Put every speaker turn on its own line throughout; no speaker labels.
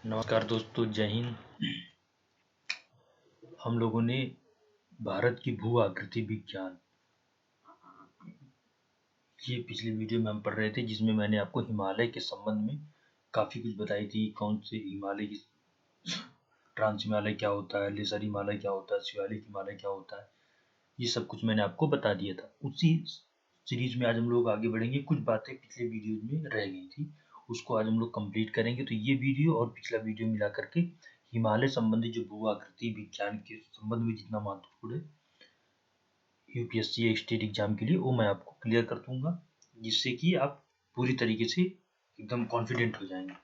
नमस्कार दोस्तों, जय हिंद। हम लोगों ने भारत की भू आकृति विज्ञान ये पिछली वीडियो में हम पढ़ रहे थे, जिसमें मैंने आपको हिमालय के संबंध में काफ़ी कुछ बताई थी। कौन से हिमालय की ट्रांस हिमालय क्या होता है, लेसर हिमालय क्या होता है, शिवालिक हिमालय क्या होता है, ये सब कुछ मैंने आपको बता दिया था। उसी सीरीज में आज हम लोग आगे बढ़ेंगे। कुछ बातें पिछले वीडियो में रह गई थी, उसको आज हम लोग कंप्लीट करेंगे। तो ये वीडियो और पिछला वीडियो मिला करके हिमालय संबंधी जो भू आकृति विज्ञान के संबंध में जितना महत्वपूर्ण है यूपीएससी या स्टेट एग्जाम के लिए, वो मैं आपको क्लियर कर दूंगा, जिससे कि आप पूरी तरीके से एकदम कॉन्फिडेंट हो जाएंगे।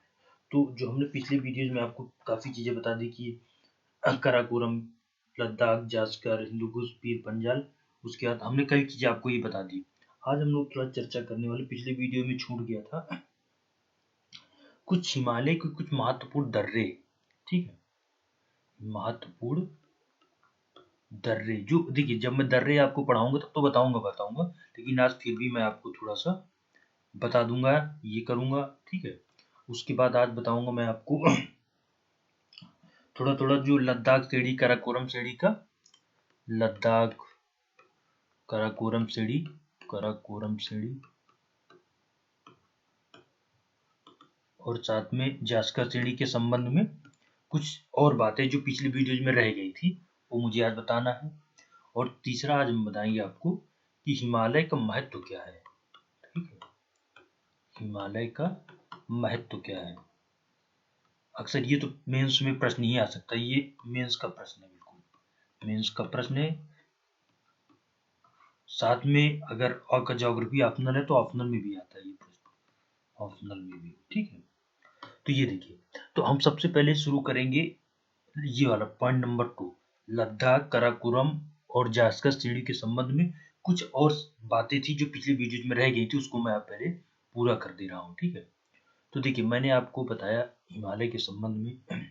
तो जो हमने पिछले वीडियोज में आपको काफ़ी चीज़ें बता दी कि काराकोरम, लद्दाख, जास्कर, हिंदुकुश, पीर पंजाल, उसके बाद हमने कई चीज़ें आपको ये बता दी। आज हम लोग थोड़ा चर्चा करने वाले, पिछले वीडियो में छूट गया था, कुछ हिमालय के कुछ महत्वपूर्ण दर्रे। ठीक है, महत्वपूर्ण दर्रे जो देखिए, जब मैं दर्रे आपको पढ़ाऊंगा तब तो बताऊंगा, लेकिन आज फिर भी मैं आपको थोड़ा सा बता दूंगा, ये करूंगा। ठीक है, उसके बाद आज बताऊंगा मैं आपको थोड़ा थोड़ा जो लद्दाख श्रेणी, काराकोरम श्रेणी का, लद्दाख, काराकोरम श्रेणी और साथ में जास्कर श्रेणी के संबंध में कुछ और बातें जो पिछली वीडियोज में रह गई थी, वो मुझे आज बताना है। और तीसरा आज हम बताएंगे आपको कि हिमालय का महत्व क्या है। ठीक है, हिमालय का महत्व क्या है। अक्सर ये तो मेंस में प्रश्न ही आ सकता है, ये मेंस का प्रश्न है, बिल्कुल मेंस का प्रश्न है। साथ में अगर का ज्योग्राफी ऑप्शनल है तो ऑप्शनल में भी आता है ये प्रश्न, ऑप्शनल में भी। ठीक है, तो ये देखिए, तो हम सबसे पहले शुरू करेंगे ये वाला पॉइंट नंबर 2, लद्दाख, काराकोरम और जास्कर श्रेणी के संबंध में कुछ और बातें थी जो पिछली वीडियो में रह गई थी, उसको मैं आप पहले पूरा कर दे रहा हूँ। ठीक है, तो देखिए, मैंने आपको बताया हिमालय के संबंध में,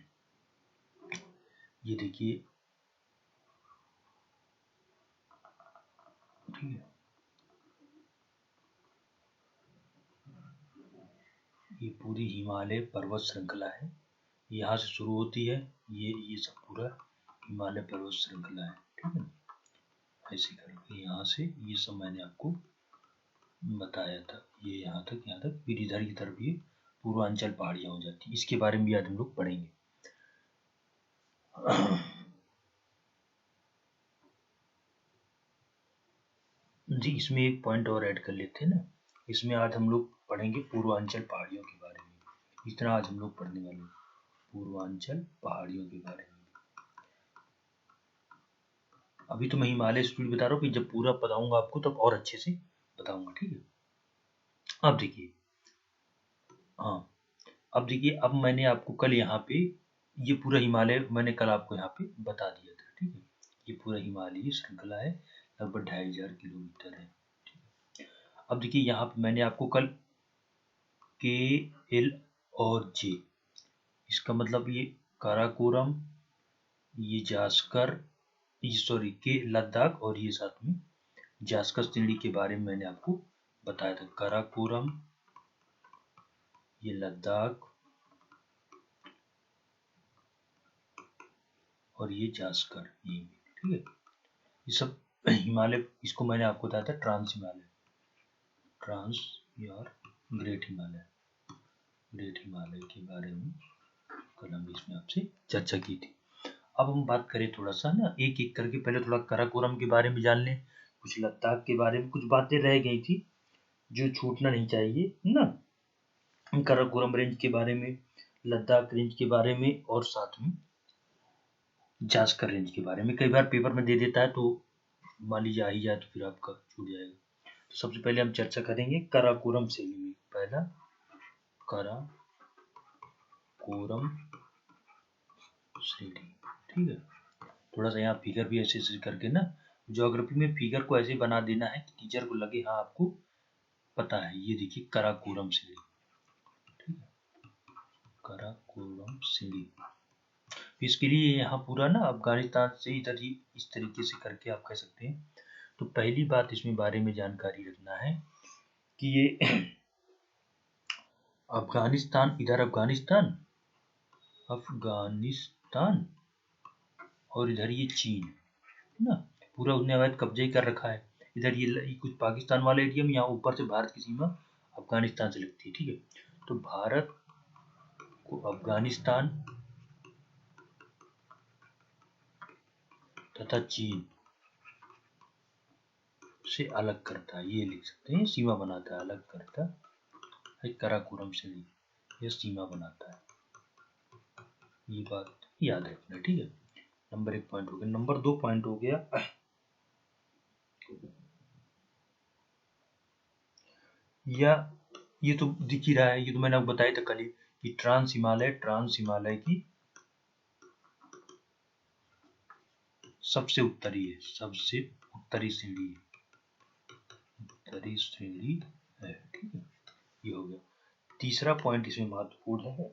ये देखिए, ठीक है, ये पूरी हिमालय पर्वत श्रृंखला है, यहाँ से शुरू होती है, ये सब पूरा हिमालय पर्वत श्रृंखला है। ठीक है, ऐसे करके यहाँ से ये सब मैंने आपको बताया था, ये यहाँ तक फिर इधर की तरफ ये पूर्वांचल पहाड़ियाँ हो जाती है। इसके बारे में भी आज हम लोग पढ़ेंगे। जी, इसमें एक पॉइंट और ऐड कर लेते हैं ना, इसमें आज हम लोग पढ़ेंगे पूर्वांचल पहाड़ियों के बारे में। इतना आज हम लोग पढ़ने वाले पूर्वांचल पहाड़ियों के बारे में। अभी तो मैं हिमालय स्पीड बता रहा हूँ, कि जब पूरा बताऊंगा आपको तब और अच्छे से बताऊंगा। ठीक है, अब देखिए, हाँ, अब देखिए, अब मैंने आपको कल यहाँ पे ये पूरा हिमालय मैंने कल आपको यहाँ पे बता दिया था। ठीक है, ये पूरा हिमालयी श्रृंखला है, लगभग 2500 किलोमीटर है। ठीक है, अब देखिए, यहाँ पे मैंने आपको कल के, एल और जे, इसका मतलब ये काराकोरम, ये जास्कर, ये सॉरी के लद्दाख, और ये साथ में जास्कर श्रेणी के बारे में मैंने आपको बताया था। काराकोरम, ये लद्दाख और ये जास्कर, ये। ठीक है, ये सब हिमालय, इसको मैंने आपको बताया था ट्रांस हिमालय, ट्रांस और ग्रेट हिमालय के बारे में कल हम इसमें आपसे चर्चा की थी। अब हम बात करें थोड़ा सा ना, एक एक करके, पहले थोड़ा काराकोरम के बारे में जान लें, कुछ लद्दाख के बारे में, कुछ बातें रह गई थी जो छूटना नहीं चाहिए ना। काराकोरम रेंज के बारे में, लद्दाख रेंज के बारे में, और साथ में जास्कर रेंज के बारे में। कई बार पेपर में दे देता है, तो मान लीजिए आ ही जाए तो फिर आपका छूट जाएगा। तो सबसे पहले हम चर्चा करेंगे काराकोरम श्रेणी में। पहला, काराकोरम श्रेणी। ठीक है, थोड़ा सा यहाँ फिगर भी ऐसे करके ना, ज्योग्राफी में फिगर को ऐसे बना देना है कि टीचर को लगे हाँ आपको पता है। ये देखिए, काराकोरम श्रेणी। ठीक है, काराकोरम श्रेणी। इसके लिए यहाँ पूरा ना अफगानिस्तान से इधर ही इस तरीके से करके आप कह सकते हैं। तो पहली बात इसमें बारे में जानकारी रखना है कि ये अफगानिस्तान, इधर अफगानिस्तान अफगानिस्तान और इधर ये चीन है ना, पूरा उसने अवैध कब्जा ही कर रखा है। इधर ये कुछ पाकिस्तान वाला एरिया में, यहाँ ऊपर से भारत की सीमा अफगानिस्तान से लगती है, ठीक है। तो भारत को अफगानिस्तान तथा चीन से अलग करता है, ये लिख सकते हैं, सीमा बनाता है, अलग करता है काराकोरम से यह सीमा बनाता है, ये बात याद रखना, ठीक है। नंबर 1 पॉइंट हो गया। नंबर 2 पॉइंट हो गया, या ये तो दिख ही रहा है, ये तो मैंने आपको बताया था कल ही कि ट्रांस हिमालय की सबसे उत्तरी है, सबसे उत्तरी श्रेणी है, उत्तरी श्रेणी है, ठीक है। ये हो गया। तीसरा पॉइंट इसमें महत्वपूर्ण है,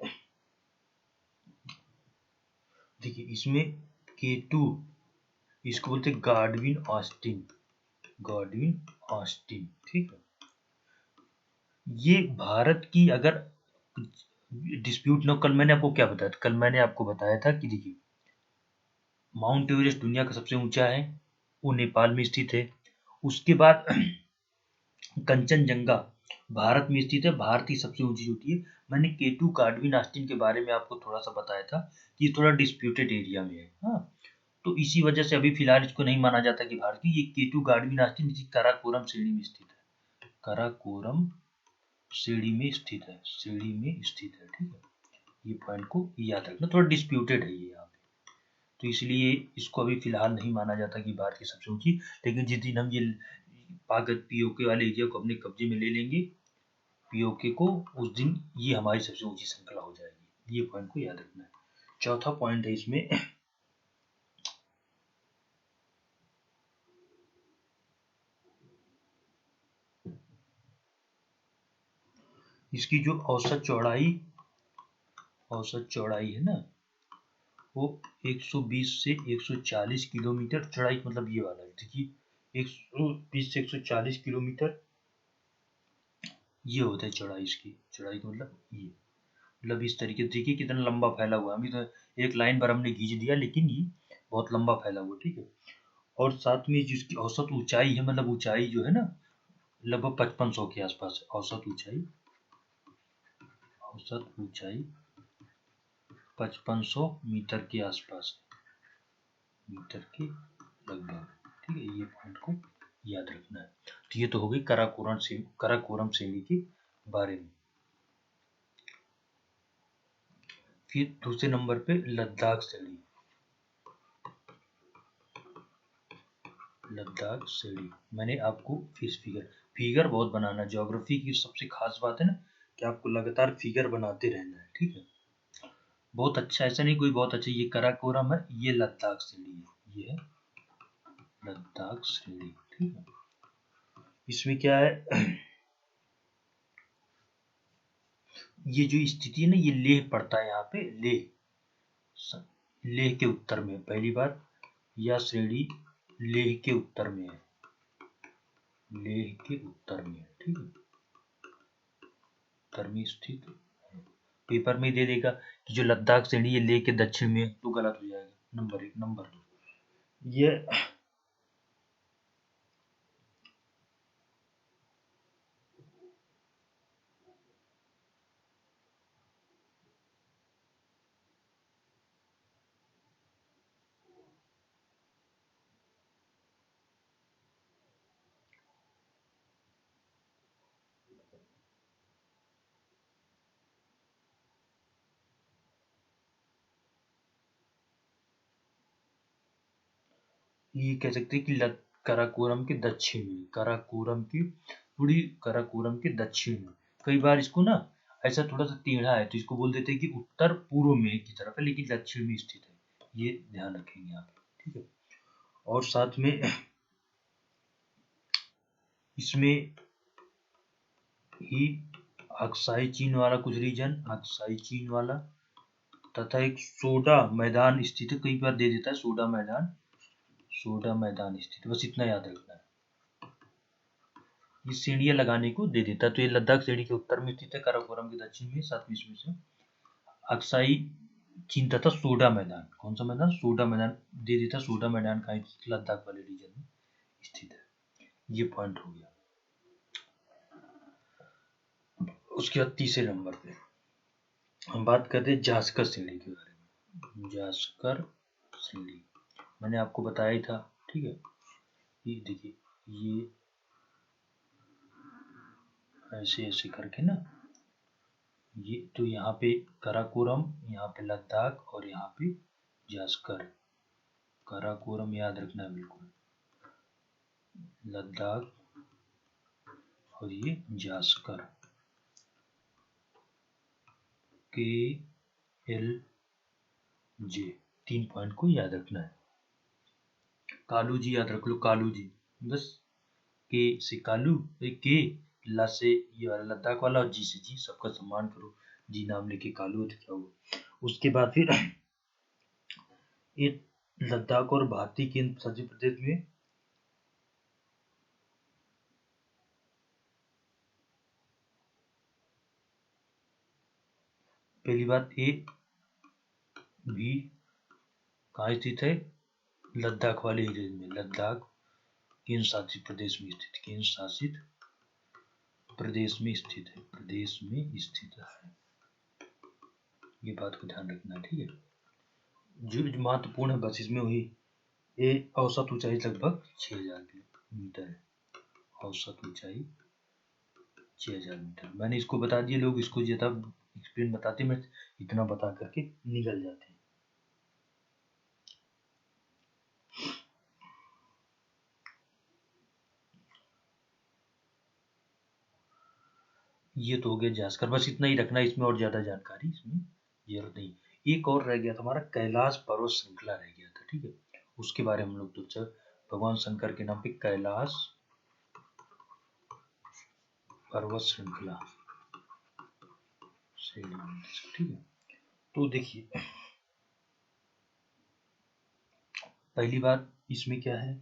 देखिए इसमें K2 इसको बोलते हैं गॉडविन ऑस्टिन, ठीक है। ये भारत की अगर डिस्प्यूट न, कल मैंने आपको क्या बताया था, कल मैंने आपको बताया था कि देखिए माउंट एवरेस्ट दुनिया का सबसे ऊंचा है, वो नेपाल में स्थित है। उसके बाद कंचनजंगा भारत में स्थित है, भारत की सबसे ऊंची चोटी है। मैंने K2 गॉडविन ऑस्टिन के बारे में आपको थोड़ा सा बताया था कि ये थोड़ा डिस्प्यूटेड एरिया में है, हाँ। तो इसी वजह से अभी फिलहाल इसको नहीं माना जाता कि भारत की, ये K2 गॉडविन ऑस्टिन इसी काराकोरम श्रेणी में स्थित है, काराकोरम श्रेणी में स्थित है, ठीक है। ये पॉइंट को याद रखना, थोड़ा डिस्प्यूटेड है ये यहाँ पे, तो इसलिए इसको अभी फिलहाल नहीं माना जाता कि भारत की सबसे ऊंची। लेकिन जिस दिन हम ये POK वाले एरिया को अपने कब्जे में ले लेंगे, POK को, उस दिन ये हमारी सबसे ऊंची श्रृंखला हो जाएगी, ये पॉइंट को याद रखना है। चौथा पॉइंट है इसमें, इसकी जो औसत चौड़ाई है ना, वो 120 से 140 किलोमीटर चौड़ाई, मतलब ये वाला है, देखिए 120 से 140 किलोमीटर ये होता है चौड़ाई, इसकी चौड़ाई का मतलब ये, मतलब इस तरीके से देखिए कितना लंबा फैला हुआ है। अभी तो एक लाइन पर हमने खींच दिया, लेकिन ये बहुत लंबा फैला हुआ, ठीक है। और साथ में जिसकी औसत ऊंचाई है, मतलब ऊंचाई जो है ना, लगभग 5500 के आसपास है, औसत ऊंचाई 5500 मीटर के आसपास, मीटर के लगभग, ठीक है। ये पॉइंट को याद रखना है। तो ये तो हो गई काराकोरम श्रेणी के बारे में। फिर दूसरे नंबर पे लद्दाख श्रेणी, मैंने आपको फिगर बहुत बनाना, ज्योग्राफी की सबसे खास बात है ना कि आपको लगातार फिगर बनाते रहना है, ठीक है। बहुत अच्छा, ऐसा नहीं कोई बहुत अच्छा, ये काराकोरम है, ये लद्दाख श्रेणी है, ये है लद्दाख श्रेणी, ठीक है। इसमें क्या है, ये जो स्थिति है ना, ये लेह पड़ता है यहाँ पे, लेह के उत्तर में, पहली बात यह श्रेणी लेह के उत्तर में है, लेह के उत्तर में है, ठीक है, उत्तर में स्थित है। पेपर में दे देगा कि जो लद्दाख श्रेणी ये लेह के दक्षिण में है, तो गलत हो जाएगा। नंबर 1। नंबर 2, ये कह सकते हैं कि काराकोरम के दक्षिण में, काराकोरम के दक्षिण में। कई बार इसको ना ऐसा थोड़ा सा टेढ़ा है, तो इसको बोल देते हैं कि उत्तर पूर्व में की तरफ है, लेकिन दक्षिण में स्थित है, ये ध्यान रखेंगे आप, ठीक है। और साथ में इसमें ही अक्साई चीन वाला कुछ रीजन, अक्साई चीन वाला, तथा एक सोडा मैदान स्थित है, कई बार दे देता है सोडा मैदान स्थित, बस इतना याद रखना है, ये सीढ़ियां लगाने को दे देता है। तो ये लद्दाख श्रेणी के उत्तर में स्थित है, काराकोरम के दक्षिण में, साथ में इसमें से अक्साई चीन तथा सोडा मैदान, कौन सा मैदान, सोडा मैदान दे देता। सोडा मैदान का लद्दाख वाले रीजन में स्थित है। ये पॉइंट हो गया। उसके बाद तीसरे नंबर पे हम बात करते हैं जास्कर श्रेणी के बारे में। जास्कर श्रेणी मैंने आपको बताया ही था, ठीक है। ये देखिए, ये ऐसे ऐसे करके ना, ये तो यहाँ पे काराकोरम, यहाँ पे लद्दाख और यहाँ पे जास्कर। काराकोरम याद रखना है बिल्कुल, लद्दाख और ये जास्कर, के एल जे, 3 पॉइंट को याद रखना है। कालू जी याद रख लो, कालू जी, बस के से कालू, के ला से ये वाला लद्दाख वाला और जी से जी, सबका सम्मान करो। जी नाम लेके कालू तो क्या हुआ। उसके बाद फिर ये लद्दाख और भारतीय केंद्र शासित प्रदेश में पहली बात, एक भी कहाँ स्थित है, लद्दाख वाले रीजन में, लद्दाख केंद्र शासित प्रदेश में स्थित, केंद्र शासित प्रदेश में स्थित है, प्रदेश में स्थित है। ये बात को ध्यान रखना है, ठीक है। जो महत्वपूर्ण है बस इसमें वही, ये औसत ऊंचाई लगभग 6000 मीटर है, औसत ऊंचाई 6000 मीटर। मैंने इसको बता दिया, लोग इसको ज्यादा एक्सप्लेन बताते, मैं इतना बता करके निकल जाते हैं। ये तो हो गया जास्कर, बस इतना ही रखना, इसमें और ज्यादा जानकारी इसमें जरूरत नहीं। एक और रह गया था हमारा, कैलाश पर्वत श्रृंखला रह गया था, ठीक है। उसके बारे में हम लोग तो भगवान शंकर के नाम पे कैलाश पर्वत श्रृंखला, ठीक है। तो देखिए, पहली बात इसमें क्या है,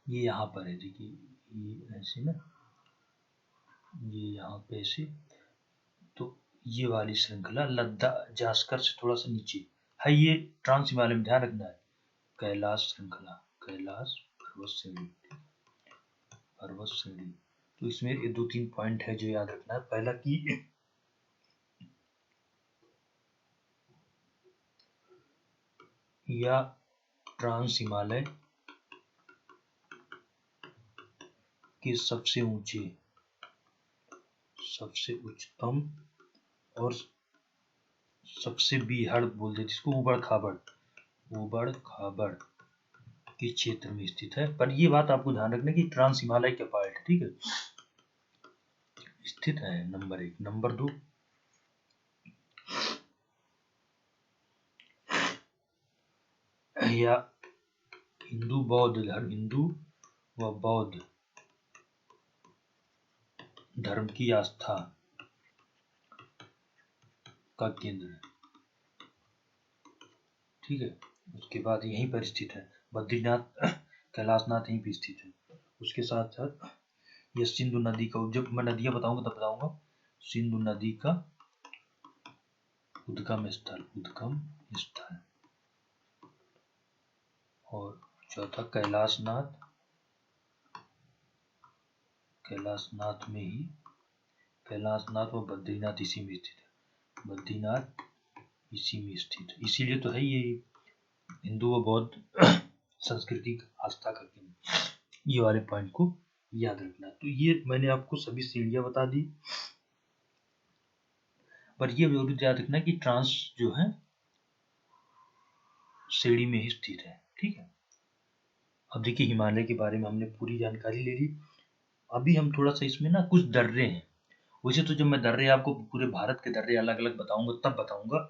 ये यहाँ पर है, देखिए ये ऐसे ना, ये यहाँ पे ऐसे, तो ये वाली श्रृंखला लद्दाख जास्कर से थोड़ा सा नीचे है, ये ट्रांस हिमालय में, ध्यान रखना है। कैलाश श्रृंखला, कैलाश पर्वत श्रेणी, पर्वत श्रेणी। तो इसमें ये 2-3 पॉइंट है जो याद रखना है। पहला कि या ट्रांस हिमालय के सबसे ऊंचे, सबसे उच्चतम और सबसे बीहड़ बोल देते इसको, ऊबड़ खाबड़, ऊबड़ खाबड़ के क्षेत्र में स्थित है। पर ये बात आपको ध्यान रखना कि ट्रांस हिमालय के पार्ट, ठीक है, स्थित है। नंबर 1। नंबर 2, या हिंदू बौद्ध धर्म, हिंदू व बौद्ध धर्म की आस्था का केंद्र है, ठीक है। उसके बाद यहीं पर स्थित है बद्रीनाथ, कैलाशनाथ यहीं पर स्थित है। उसके साथ साथ ये सिंधु नदी का, जब मैं नदियां बताऊंगा तब बताऊंगा, सिंधु नदी का उद्गम स्थल, उद्गम स्थल। और चौथा कैलाशनाथ, कैलाशनाथ में ही, कैलाशनाथ व बद्रीनाथ इसी में स्थित है, बद्रीनाथ इसी में स्थित है। इसीलिए तो है ये हिंदू व बौद्ध सांस्कृतिक आस्था का केंद्र। ये वाले पॉइंट को याद रखना। तो ये मैंने आपको सभी श्रेणियां बता दी, पर ये जरूर याद रखना कि ट्रांस जो है श्रेणी में ही स्थित है, ठीक है। अब देखिए, हिमालय के बारे में हमने पूरी जानकारी ले ली। अभी हम थोड़ा सा इसमें ना कुछ दर्रे हैं। वैसे तो जब मैं दर्रे आपको पूरे भारत के दर्रे अलग अलग बताऊंगा,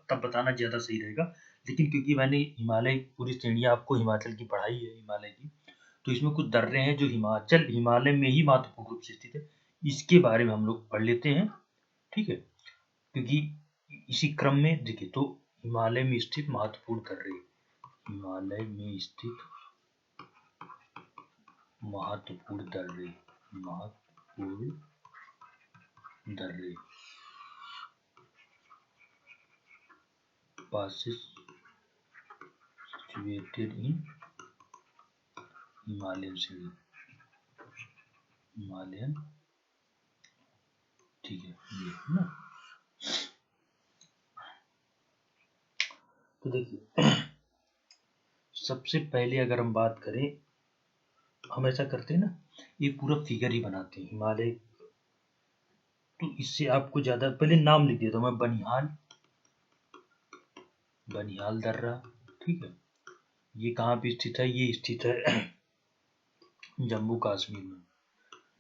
तब बताना ज्यादा सही रहेगा। लेकिन क्योंकि मैंने हिमालय पूरी श्रेणियां आपको हिमाचल की पढ़ाई है, हिमालय की, तो इसमें कुछ दर्रे हैं जो हिमालय में ही महत्वपूर्ण रूप से स्थित है। इसके बारे में हम लोग पढ़ लेते हैं, ठीक है। क्योंकि इसी क्रम में देखिए, तो हिमालय में स्थित महत्वपूर्ण दर्रे, हिमालय में स्थित महत्वपूर्ण दर्रे, महत्वपूर्ण दर्रे, passes situated in हिमालयन श्रेणी, हिमालयन, ठीक है ये ना। तो देखिए सबसे पहले अगर हम बात करें, हम ऐसा करते हैं ना, ये पूरा फिगर ही बनाते हैं हिमालय, तो इससे आपको ज्यादा, पहले नाम लिख देता हूँ मैं, बनिहाल, बनिहाल दर्रा, ठीक है। ये कहाँ पे स्थित है, ये स्थित है जम्मू कश्मीर में,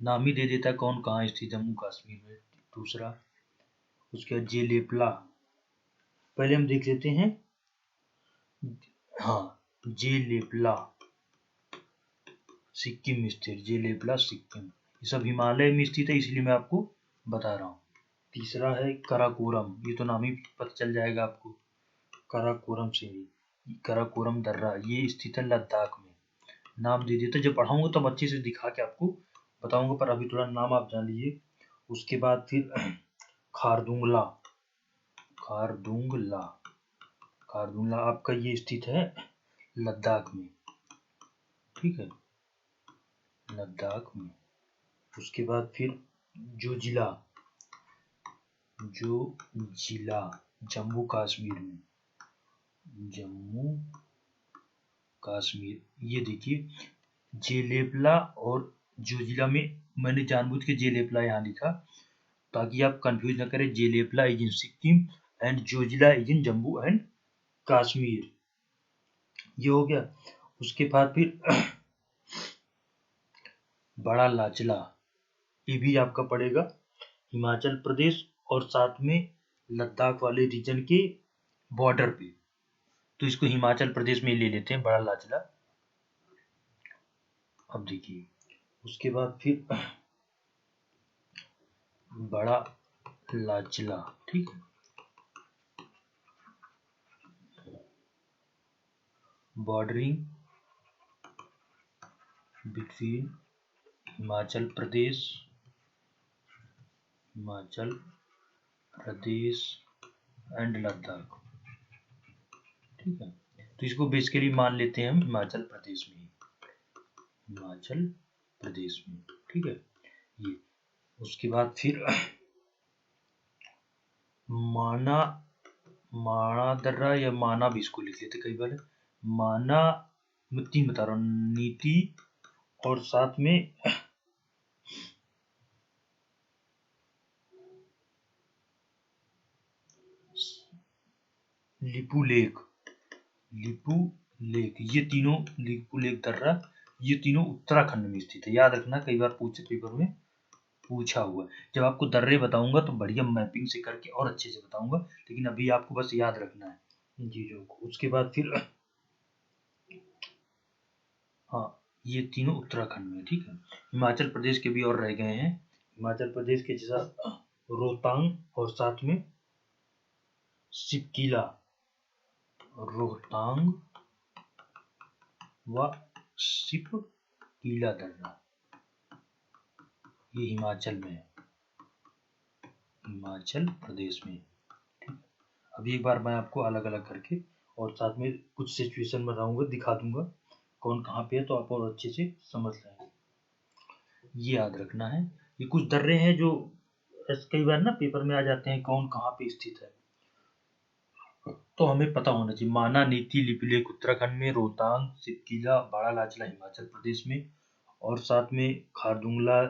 नाम ही दे देता है कौन कहाँ स्थित, जम्मू कश्मीर में। दूसरा, उसके बाद जेलेपला, पहले हम देख लेते हैं, हाँ जेलेपला सिक्किम में स्थित, जेलेपला सिक्किम, ये सब हिमालय में स्थित है, इसलिए मैं आपको बता रहा हूँ। तीसरा है कराकोरम, ये तो नाम ही पता चल जाएगा आपको, कराकोरम श्रेणी, कराकोरम दर्रा, ये स्थित है लद्दाख में, नाम दे देते, जब पढ़ाऊंगा तब अच्छे से दिखा के आपको बताऊंगा, पर अभी थोड़ा नाम आप जान लीजिए। उसके बाद फिर खारदुंगला, खारदुंगला, खारदुंगला आपका ये स्थित है लद्दाख में, ठीक है, लद्दाख में। उसके बाद फिर जोजिला, जो जिला जम्मू कश्मीर में, जम्मू कश्मीर, ये देखिए जेलेपला और जोजिला में, मैंने जानबूझ के जेलेपला यहाँ लिखा ताकि आप कंफ्यूज न करें, Jelepla is in Sikkim and Zoji La is in Jammu and Kashmir, ये हो गया। उसके बाद फिर बड़ा लाचला, ये भी आपका पड़ेगा हिमाचल प्रदेश और साथ में लद्दाख वाले रीजन के बॉर्डर पे, तो इसको हिमाचल प्रदेश में ले लेते हैं बड़ा लाचला। अब देखिए उसके बाद फिर बड़ा लाचला, ठीक है, bordering between Himachal Pradesh, Himachal Pradesh and Ladakh, ठीक है, तो इसको बेसिकली मान लेते हैं हम हिमाचल प्रदेश में ही, हिमाचल प्रदेश में, ठीक है ये। उसके बाद फिर माना, माना दर्रा या माना भी इसको लिख लेते कई बार, माना, मैं 3 बता रहा हूँ, नीति और साथ में लिपू लेक, लिपू लेक, ये तीनों, लिपू लेक दर्रा, ये तीनों उत्तराखंड में स्थित है, याद रखना, कई बार पूछे पेपर में पूछा हुआ है। जब आपको दर्रे बताऊंगा तो बढ़िया मैपिंग से करके और अच्छे से बताऊंगा, लेकिन अभी आपको बस याद रखना है इन चीजों को। उसके बाद फिर हाँ ये तीनों उत्तराखंड में, ठीक है। हिमाचल प्रदेश के भी और रह गए हैं, हिमाचल प्रदेश के जैसा रोहतांग और साथ में सिपकीला, रोहतांग व सिपकीला दर्रा, ये हिमाचल में है, हिमाचल प्रदेश में, ठीक है। अभी एक बार मैं आपको अलग अलग करके और साथ में कुछ सिचुएशन बनाऊंगा, दिखा दूंगा कौन कहाँ पे है, तो आप और अच्छे से समझ लेंगे, ये याद रखना है। ये कुछ दर्रे हैं जो कई बार ना पेपर में आ जाते हैं, कौन कहाँ पे स्थित है, तो हमें पता होना चाहिए। माना, नीति, लिपुलेख उत्तराखंड में, रोहतांग, सिपकीला, बड़ा लाचला हिमाचल प्रदेश में, और साथ में खारदुंगला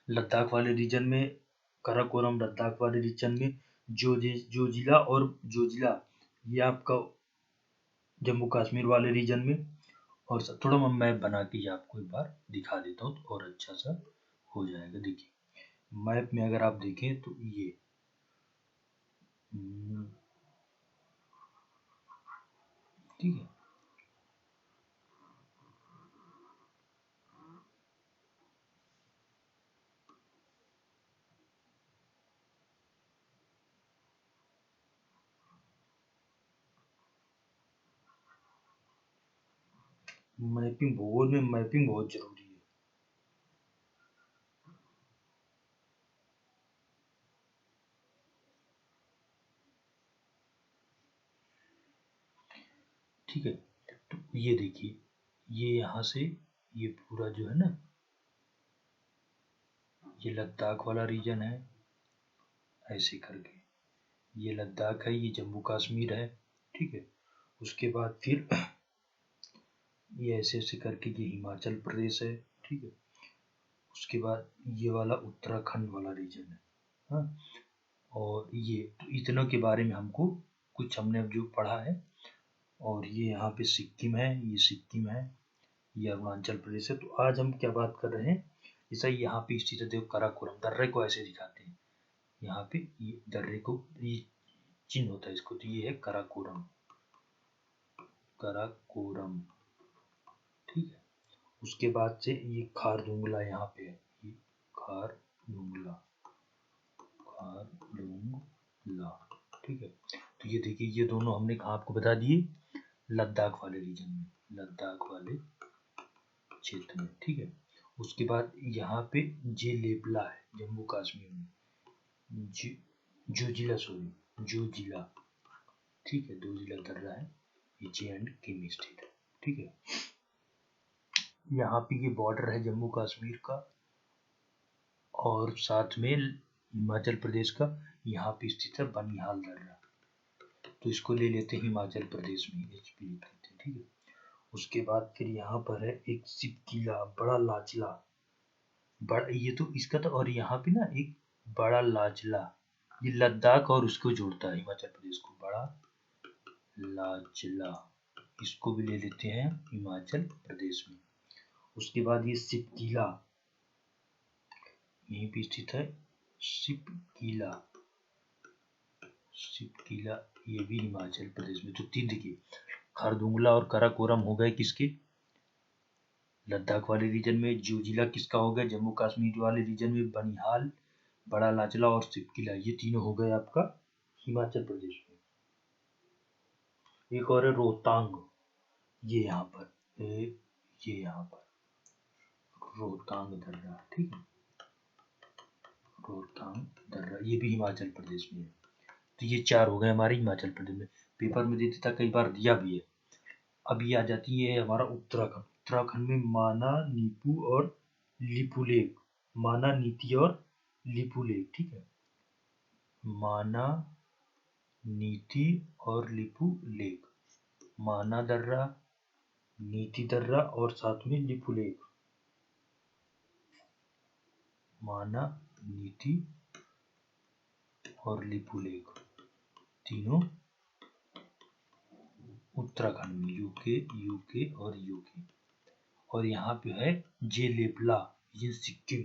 लद्दाख वाले रीजन में, कराकोरम लद्दाख वाले रीजन में, जोजिला और जोजिला ये आपका जम्मू कश्मीर वाले रीजन में। और थोड़ा मैं मैप बना के आपको एक बार दिखा देता हूँ तो और अच्छा सा हो जाएगा। देखिए मैप में अगर आप देखें तो ये ठीक है, मैपिंग, भूगोल में मैपिंग बहुत जरूरी है। ठीक है, तो ये देखिए, ये यहाँ से ये पूरा जो है ना, ये लद्दाख वाला रीजन है, ऐसे करके ये लद्दाख है, ये जम्मू कश्मीर है। ठीक है, उसके बाद फिर ये ऐसे ऐसे करके ये हिमाचल प्रदेश है। ठीक है, उसके बाद ये वाला उत्तराखंड वाला रीजन है। हाँ, और ये तो इतनों के बारे में हमको कुछ हमने अब जो पढ़ा है। और ये यहाँ पे सिक्किम है, ये सिक्किम है, ये अरुणाचल प्रदेश है। तो आज हम क्या बात कर रहे हैं, जैसा यहाँ पे स्थित है, देखो काराकोरम, दर्रे को ऐसे दिखाते हैं, यहाँ पे ये दर्रे को ये चिन्ह होता है इसको, तो ये है काराकोरम, काराकोरम। ठीक है, उसके बाद से ये खारदुंगला यहाँ पे है, ये खारदुंगला, खारदुंगला। ठीक है, तो ये देखिए, ये दोनों हमने कहा आपको बता दिए, लद्दाख वाले रीजन में, लद्दाख वाले क्षेत्र में। ठीक है, उसके बाद यहाँ पे जे लेपला है जम्मू कश्मीर में, जो जिला, सॉरी जो जिला। ठीक है, 2 जिला दर्रा है, ये J&K में स्थित है। ठीक है, यहाँ पे ये बॉर्डर है जम्मू कश्मीर का और साथ में हिमाचल प्रदेश का, यहाँ पे स्थित है बनिहाल दर्रा, तो इसको ले लेते हैं हिमाचल प्रदेश में, HP लिख लेते हैं। ठीक है, उसके बाद फिर यहाँ पर है एक सिपकिला, बड़ा लाचला, बड़ा ये तो इसका तो, और यहाँ पे ना एक बड़ा लाचला, ये लद्दाख और उसको जोड़ता है हिमाचल प्रदेश को, बड़ा लाचला, इसको भी ले लेते हैं हिमाचल प्रदेश में। उसके बाद ये सिपकिला, यहीं पे स्थित है सिपकिला, सिपकिला, ये भी हिमाचल प्रदेश में। तो 3 देखिए, खारदुंगला और काराकोरम हो गए किसके, लद्दाख वाले रीजन में। जो जिला किसका हो गया, जम्मू कश्मीर वाले रीजन में बनिहाल, बड़ा लाचला और सिपकिला, ये तीनों हो गए आपका हिमाचल प्रदेश में। एक और है रोहतांग, ये यहाँ पर, ये यहाँ पर रोहतांग दर्रा। ठीक है, रोहतांग दर्रा, ये भी हिमाचल प्रदेश में है। तो ये 4 हो गए हमारे हिमाचल प्रदेश में, पेपर में देते था, कई बार दिया भी है। अब ये आ जाती है हमारा उत्तराखंड। उत्तराखंड में माना, नीपू और लिपुलेख, माना, नीति और लिपुलेख। ठीक है, माना, नीति और लिपुलेख, माना दर्रा, नीति दर्रा और साथ में लिपुलेख, माना, नीति और लिपुलेख, तीनों उत्तराखंड में, यूके और यूके। और यहाँ पे है जे लेपला, ये सिक्किम,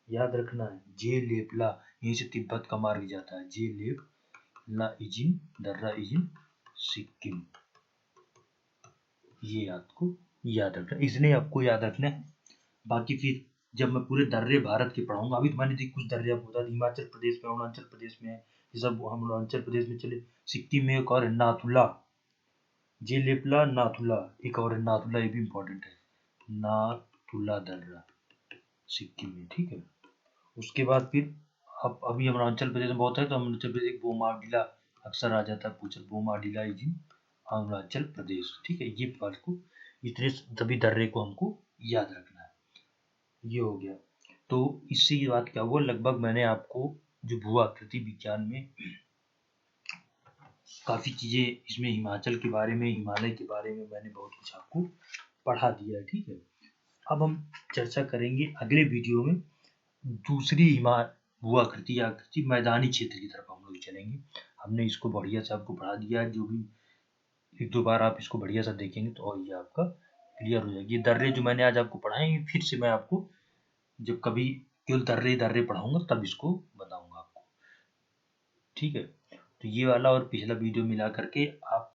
याद रखना है, जे लेपला, यहीं से तिब्बत का मार्ग जाता है, जे लेपला इजिन दर्रा इजिन सिक्किम, ये आपको याद रखना, इसने आपको याद रखना है। बाकी फिर जब मैं पूरे दर्रे भारत के पढ़ाऊंगा, अभी तो मैंने देखी कुछ दर्रे आपको बता दी, हिमाचल प्रदेश में, अरुणाचल प्रदेश में है, ये सब हम अरुणाचल प्रदेश में चले। सिक्किम में एक और है नाथुला, जे लेपला नाथुला, एक और है नाथुला, ये भी इम्पोर्टेंट है, नाथुला दर्रा सिक्किम में। ठीक है, उसके बाद फिर अब अभी हम अरुणाचल प्रदेश में बहुत है, तो अरुणाचल प्रदेश बोमाडिला अक्सर आ जाता है पूछल, बोमाडिला इज इन अरुणाचल प्रदेश। ठीक है, ये बात को, इतने सभी दर्रे को हमको याद रखना है। ये हो गया, तो इससे ये बात क्या हुआ, लगभग मैंने आपको जो भू आकृति विज्ञान में काफ़ी चीज़ें, इसमें हिमाचल के बारे में, हिमालय के बारे में मैंने बहुत कुछ आपको पढ़ा दिया है। ठीक है, अब हम चर्चा करेंगे अगले वीडियो में दूसरी भू आकृति या आकृति मैदानी क्षेत्र की तरफ हम लोग चलेंगे। हमने इसको बढ़िया से आपको पढ़ा दिया है, जो भी 1-2 बार आप इसको बढ़िया से देखेंगे तो और ये आपका क्लियर हो जाएगी। ये दर्रे जो मैंने आज आपको पढ़ाए हैं, फिर से मैं आपको जब कभी केवल दर्रे पढ़ाऊंगा तब इसको बताऊंगा आपको। ठीक है, तो ये वाला और पिछला वीडियो मिला करके आप